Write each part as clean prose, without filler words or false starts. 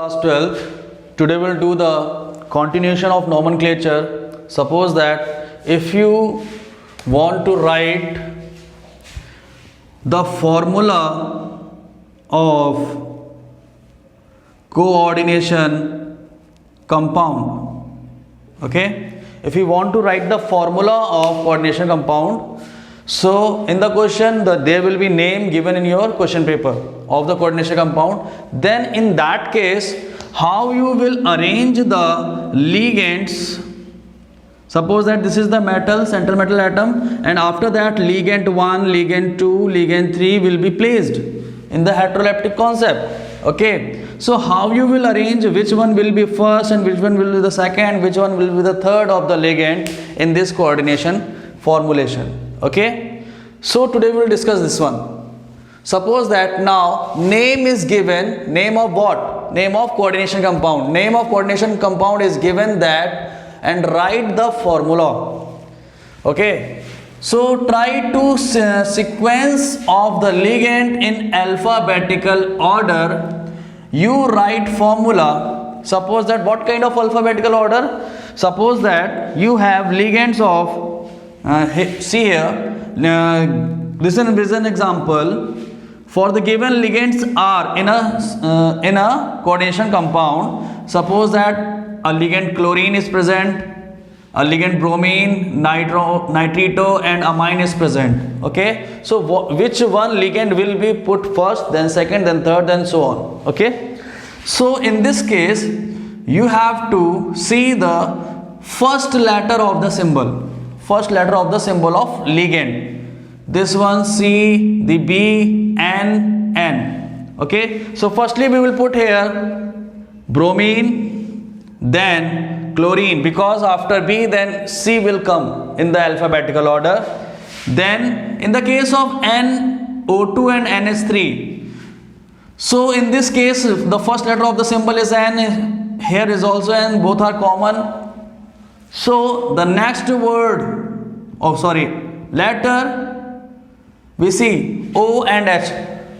Class 12. Today we'll do the continuation of nomenclature. Suppose that if you want to write the formula of coordination compound, okay, if you want to write the formula of coordination compound, so in the question there will be name given in your question paper of the coordination compound. Then in that case, how you will arrange the ligands. Suppose that this is the metal, central metal atom, and after that ligand 1, ligand 2, ligand 3 will be placed in the heteroleptic concept. Okay, so how you will arrange which one will be first and which one will be the second, which one will be the third of the ligand in this coordination formulation. Okay, so today we will discuss this one. Suppose that now name is given, name of what? Name of coordination compound. Name of coordination compound is given that, and write the formula. Okay, so try to sequence of the ligand in alphabetical order. You write formula. Suppose that what kind of alphabetical order? Suppose that you have ligands of see here, this is an example. For the given ligands are in a coordination compound, suppose that a ligand chlorine is present, a ligand bromine, nitrito and amine is present. Okay, so which one ligand will be put first, then second, then third, and so on. Okay, so in this case you have to see the first letter of the symbol. First letter of the symbol of ligand. This one C, the B, N. Okay, so firstly we will put here bromine, then chlorine, because after B then C will come in the alphabetical order. Then in the case of NO2 and NH3, so in this case the first letter of the symbol is N, here is also N, both are common. So the next letter we see O and H.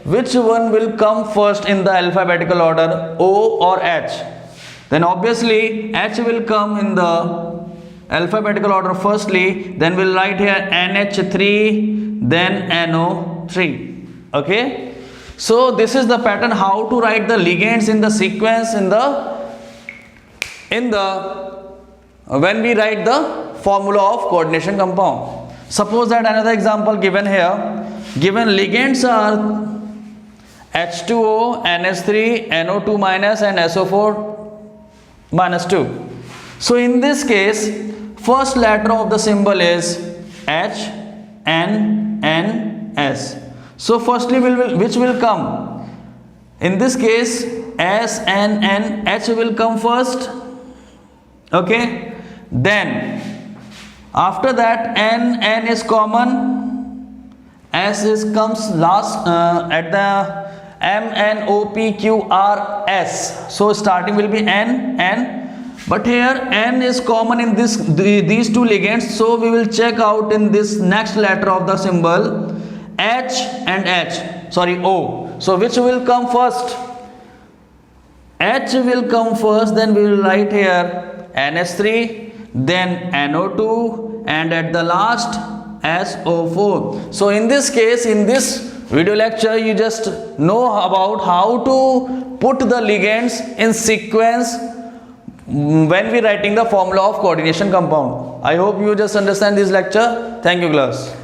Which one will come first in the alphabetical order, O or H? Then obviously H will come in the alphabetical order firstly, then we'll write here NH3, then NO3. Okay, so this is the pattern how to write the ligands in the sequence when we write the formula of coordination compound. Suppose that another example given here, given ligands are H2O, NH3, NO2 minus and SO4 minus 2. So in this case, first letter of the symbol is H, N, N, S. So firstly which will come? In this case S, N, N, H will come first. Okay, then after that N is common, S comes last at the M, N, O, P, Q, R, S. So starting will be N, but here N is common in these two ligands, so we will check out in this next letter of the symbol H and O. So which will come first? H will come first, then we will write here NH3, then NO2, and at the last SO4. So in this case, in this video lecture, you just know about how to put the ligands in sequence when we writing the formula of coordination compound. I hope you just understand this lecture. Thank you, class.